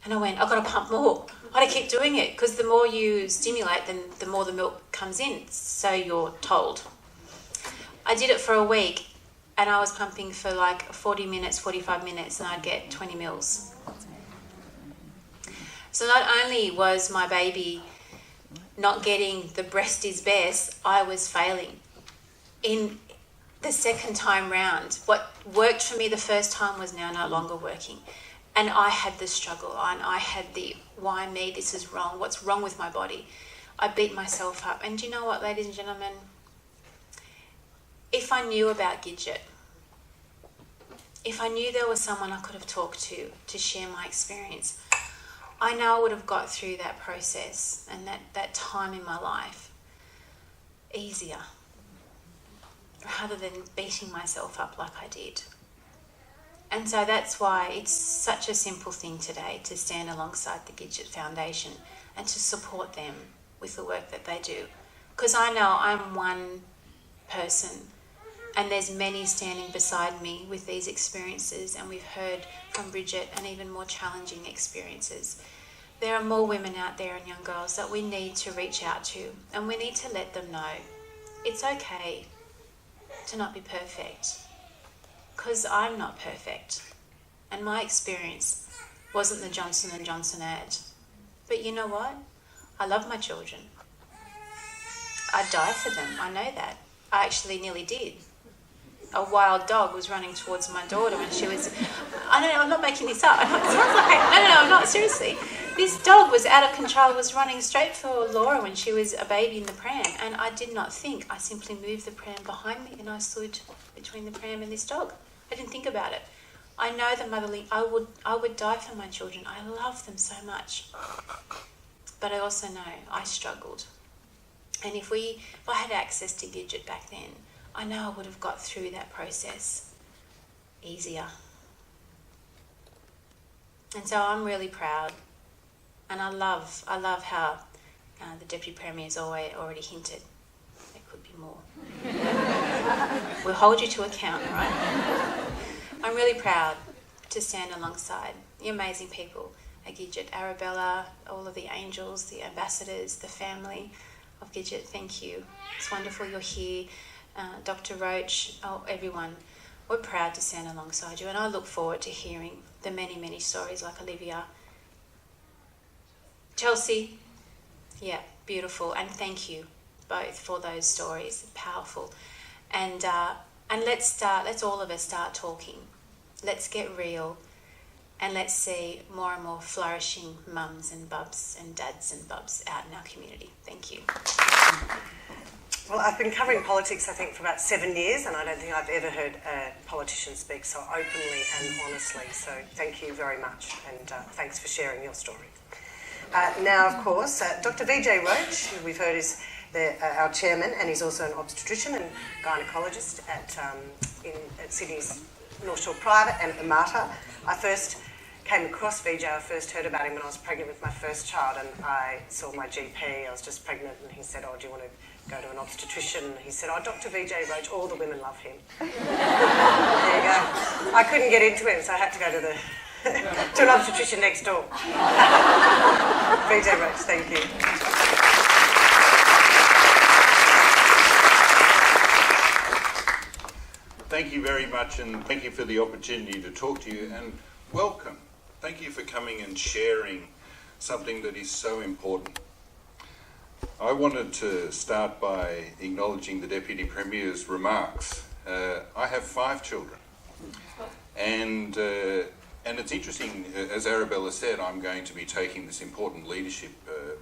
And I went, I've got to pump more. I've got to keep doing it because the more you stimulate, then the more the milk comes in. So you're told. I did it for a week and I was pumping for like 40 minutes, 45 minutes, and I'd get 20 mils. So not only was my baby not getting the breast is best, I was failing. In the second time round, what worked for me the first time was now no longer working. And I had the struggle, and I had the, why me, this is wrong, what's wrong with my body? I beat myself up. And do you know what, ladies and gentlemen? If I knew about Gidget, if I knew there was someone I could have talked to share my experience, I know I would have got through that process and that time in my life easier, rather than beating myself up like I did. And so that's why it's such a simple thing today to stand alongside the Gidget Foundation and to support them with the work that they do. Because I know I'm one person and there's many standing beside me with these experiences, and we've heard from Bridget and even more challenging experiences. There are more women out there and young girls that we need to reach out to, and we need to let them know it's okay to not be perfect, because I'm not perfect and my experience wasn't the Johnson & Johnson ad. But you know what? I love my children. I'd die for them, I know that. I actually nearly did. A wild dog was running towards my daughter and she was, I don't know, I'm not making this up. It sounds like, no, I'm not, seriously. This dog was out of control, was running straight for Laura when she was a baby in the pram, and I did not think. I simply moved the pram behind me and I stood between the pram and this dog. I didn't think about it. I know the motherly, I would die for my children. I love them so much. But I also know I struggled. And if I had access to Gidget back then, I know I would have got through that process easier. And so I'm really proud. And I love how the Deputy Premier's already hinted there could be more. We'll hold you to account, right? I'm really proud to stand alongside the amazing people at Gidget, Arabella, all of the angels, the ambassadors, the family of Gidget. Thank you. It's wonderful you're here. Dr. Roach, everyone. We're proud to stand alongside you, and I look forward to hearing the many, many stories like Olivia. Chelsea, yeah, beautiful, and thank you both for those stories, powerful. And let's all of us start talking. Let's get real, and let's see more and more flourishing mums and bubs and dads and bubs out in our community. Thank you. Well, I've been covering politics, I think, for about 7 years, and I don't think I've ever heard a politician speak so openly and honestly. So thank you very much, and thanks for sharing your story. Now, of course, Dr. Vijay Roach, who we've heard is our chairman, and he's also an obstetrician and gynaecologist at Sydney's North Shore Private and at the Mater. I first came across Vijay, I first heard about him when I was pregnant with my first child, and I saw my GP. I was just pregnant, and he said, do you want to go to an obstetrician? He said, Dr. Vijay Roach, all the women love him. There you go. I couldn't get into him, so I had to go to to an obstetrician next door. Vijay Roach, thank you. Thank you very much, and thank you for the opportunity to talk to you, and welcome. Thank you for coming and sharing something that is so important. I wanted to start by acknowledging the Deputy Premier's remarks. I have 5 children, and it's interesting, as Arabella said, I'm going to be taking this important leadership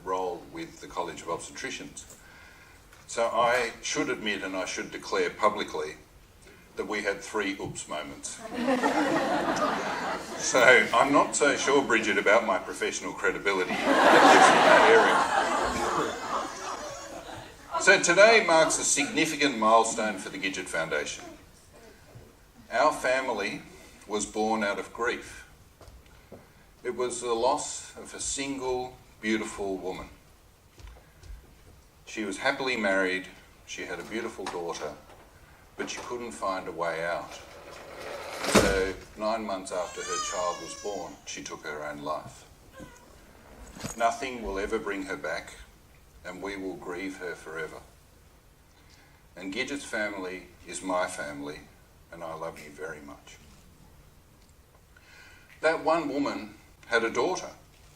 role with the College of Obstetricians. So I should admit, and I should declare publicly, that we had 3 oops moments. So I'm not so sure, Bridget, about my professional credibility, at least in that area. So today marks a significant milestone for the Gidget Foundation. Our family was born out of grief. It was the loss of a single, beautiful woman. She was happily married, she had a beautiful daughter, but she couldn't find a way out. And so 9 months after her child was born, she took her own life. Nothing will ever bring her back, and we will grieve her forever. And Gidget's family is my family, and I love you very much. That one woman had a daughter.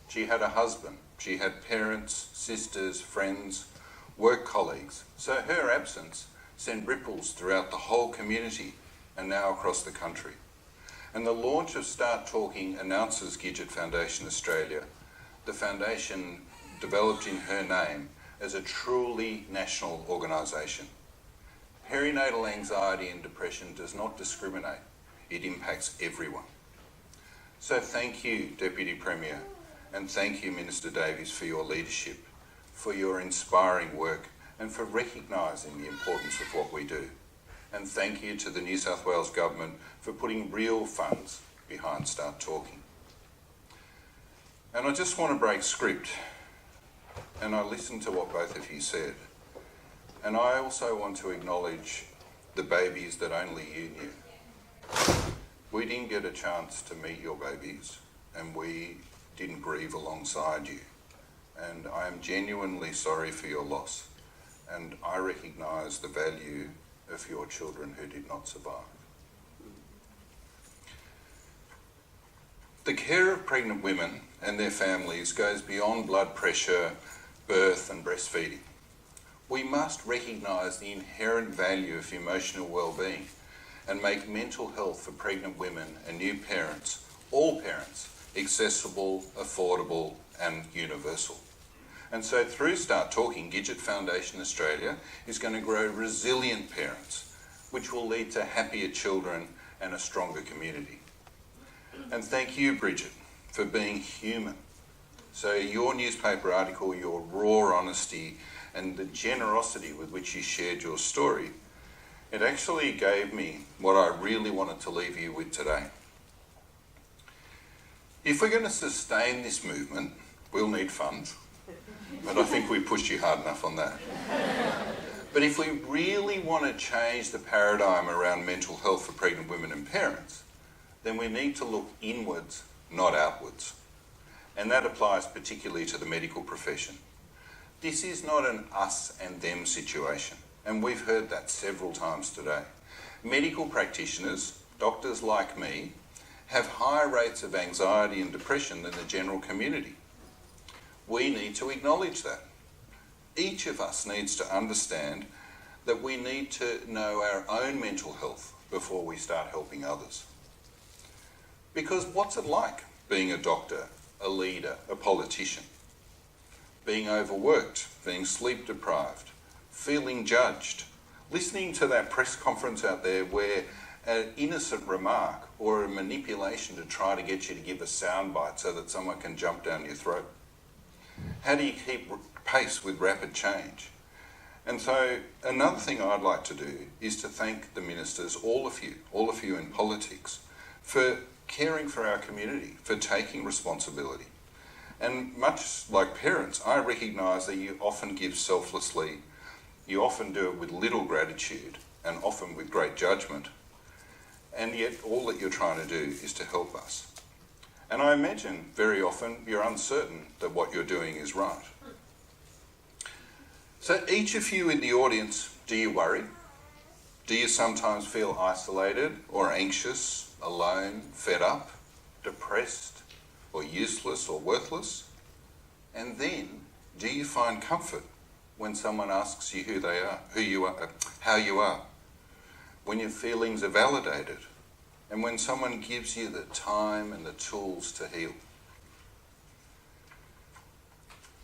She had a husband. She had parents, sisters, friends, work colleagues. So her absence sent ripples throughout the whole community and now across the country. And the launch of Start Talking announces Gidget Foundation Australia, the foundation developed in her name, as a truly national organisation. Perinatal anxiety and depression does not discriminate. It impacts everyone. So thank you, Deputy Premier, and thank you, Minister Davies, for your leadership, for your inspiring work, and for recognising the importance of what we do. And thank you to the New South Wales Government for putting real funds behind Start Talking. And I just want to break script, and I listened to what both of you said. And I also want to acknowledge the babies that only you knew. We didn't get a chance to meet your babies, and we didn't grieve alongside you. And I am genuinely sorry for your loss, and I recognise the value of your children who did not survive. The care of pregnant women and their families goes beyond blood pressure, birth and breastfeeding. We must recognise the inherent value of emotional well-being and make mental health for pregnant women and new parents, all parents, accessible, affordable and universal. And so through Start Talking, Gidget Foundation Australia is going to grow resilient parents, which will lead to happier children and a stronger community. And thank you, Bridget, for being human. So your newspaper article, your raw honesty and the generosity with which you shared your story, it actually gave me what I really wanted to leave you with today. If we're going to sustain this movement, we'll need funds. But I think we pushed you hard enough on that. But if we really want to change the paradigm around mental health for pregnant women and parents, then we need to look inwards, not outwards. And that applies particularly to the medical profession. This is not an us and them situation, and we've heard that several times today. Medical practitioners, doctors like me, have higher rates of anxiety and depression than the general community. We need to acknowledge that. Each of us needs to understand that we need to know our own mental health before we start helping others. Because what's it like being a doctor, a leader, a politician? Being overworked, being sleep deprived, feeling judged, listening to that press conference out there where an innocent remark or a manipulation to try to get you to give a soundbite so that someone can jump down your throat. How do you keep pace with rapid change? And so another thing I'd like to do is to thank the ministers, all of you in politics, for caring for our community, for taking responsibility. And much like parents, I recognise that you often give selflessly, you often do it with little gratitude and often with great judgment. And yet all that you're trying to do is to help us. And I imagine very often you're uncertain that what you're doing is right. So each of you in the audience, do you worry? Do you sometimes feel isolated or anxious, alone, fed up, depressed, or useless or worthless? And then, do you find comfort when someone asks you who they are, who you are, how you are? When your feelings are validated, and when someone gives you the time and the tools to heal.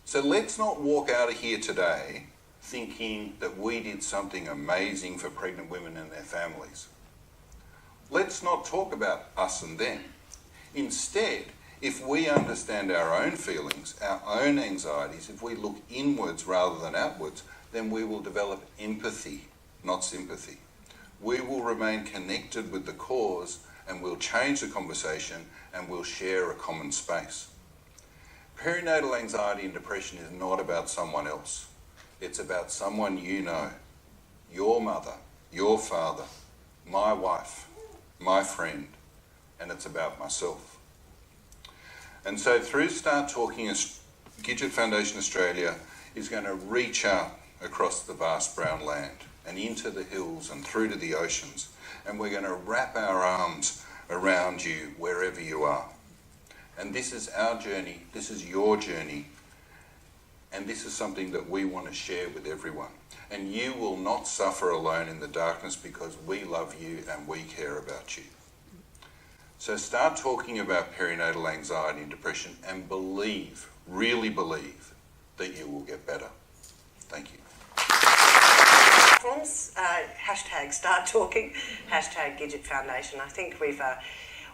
So let's not walk out of here today thinking that we did something amazing for pregnant women and their families. Let's not talk about us and them. Instead, if we understand our own feelings, our own anxieties, if we look inwards rather than outwards, then we will develop empathy, not sympathy. We will remain connected with the cause, and we'll change the conversation, and we'll share a common space. Perinatal anxiety and depression is not about someone else. It's about someone you know, your mother, your father, my wife, my friend, and it's about myself. And so through Start Talking, Gidget Foundation Australia is going to reach out across the vast brown land and into the hills and through to the oceans, and we're going to wrap our arms around you wherever you are. And this is our journey, this is your journey, and this is something that we want to share with everyone. And you will not suffer alone in the darkness because we love you and we care about you. So start talking about perinatal anxiety and depression and believe, really believe, that you will get better. Thank you. Platforms, hashtag Start Talking, hashtag Gidget Foundation. I think we've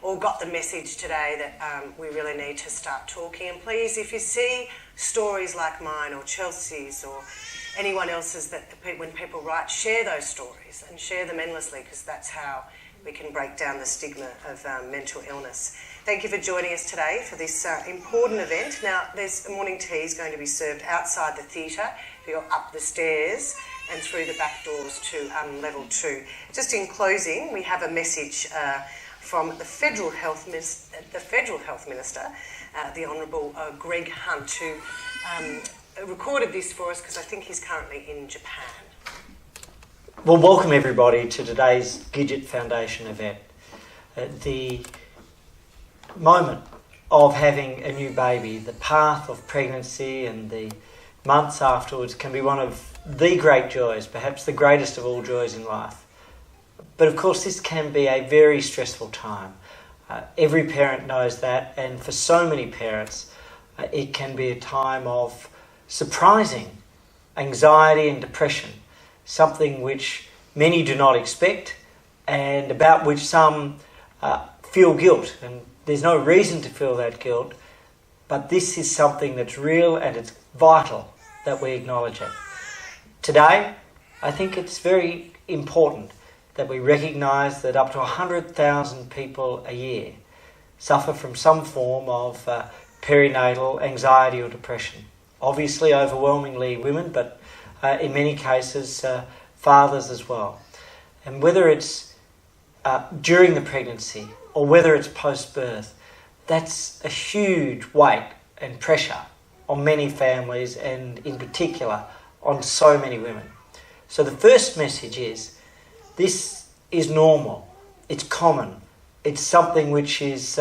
all got the message today that we really need to start talking. And please, if you see stories like mine or Chelsea's or anyone else's that when people write, share those stories and share them endlessly, because that's how we can break down the stigma of mental illness. Thank you for joining us today for this important event. Now, there's morning tea is going to be served outside the theatre. You're up the stairs and through the back doors to level 2. Just in closing, we have a message from the Federal Health Minister, the Honourable Greg Hunt, who recorded this for us because I think he's currently in Japan. Well, welcome everybody to today's Gidget Foundation event. The moment of having a new baby, the path of pregnancy and the months afterwards can be one of the great joys, perhaps the greatest of all joys in life. But of course this can be a very stressful time. Every parent knows that, and for so many parents it can be a time of surprising anxiety and depression, something which many do not expect and about which some feel guilt, and there's no reason to feel that guilt, but this is something that's real and it's vital that we acknowledge it. Today, I think it's very important that we recognise that up to 100,000 people a year suffer from some form of perinatal anxiety or depression. Obviously, overwhelmingly women, but in many cases, fathers as well. And whether it's during the pregnancy or whether it's post-birth, that's a huge weight and pressure on many families and in particular on so many women. So the first message is, this is normal, it's common, it's something which is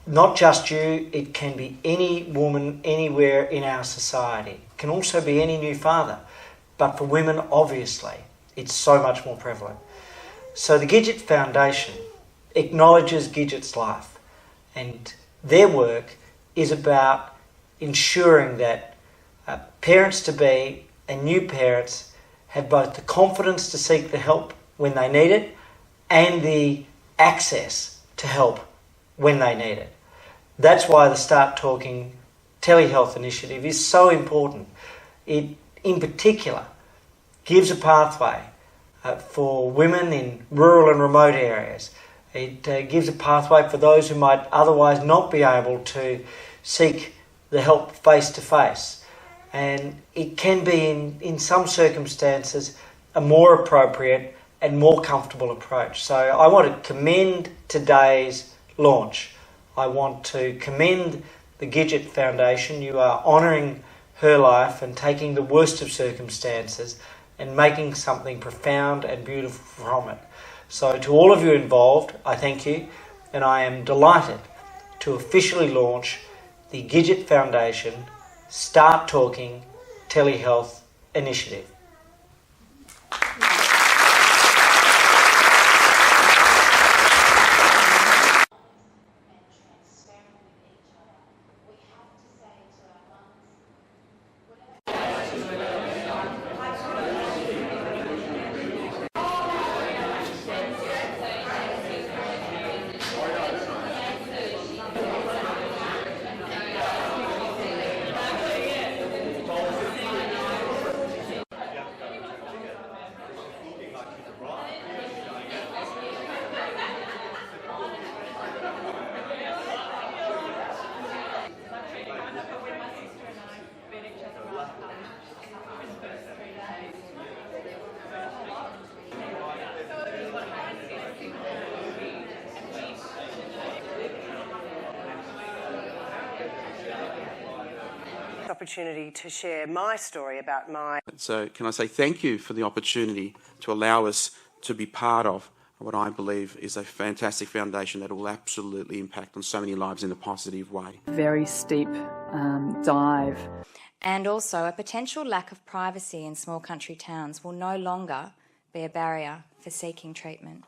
not just you, it can be any woman anywhere in our society. It can also be any new father, but for women obviously it's so much more prevalent. So the Gidget Foundation acknowledges Gidget's life, and their work is about ensuring that parents-to-be and new parents have both the confidence to seek the help when they need it and the access to help when they need it. That's why the Start Talking telehealth initiative is so important. It, in particular, gives a pathway for women in rural and remote areas. It gives a pathway for those who might otherwise not be able to seek the help face-to-face. And it can be, in some circumstances, a more appropriate and more comfortable approach. So I want to commend today's launch. I want to commend the Gidget Foundation. You are honouring her life and taking the worst of circumstances and making something profound and beautiful from it. So to all of you involved, I thank you, and I am delighted to officially launch the Gidget Foundation Start Talking telehealth initiative. opportunity to share my story about my... So can I say thank you for the opportunity to allow us to be part of what I believe is a fantastic foundation that will absolutely impact on so many lives in a positive way. Very steep dive. And also a potential lack of privacy in small country towns will no longer be a barrier for seeking treatment.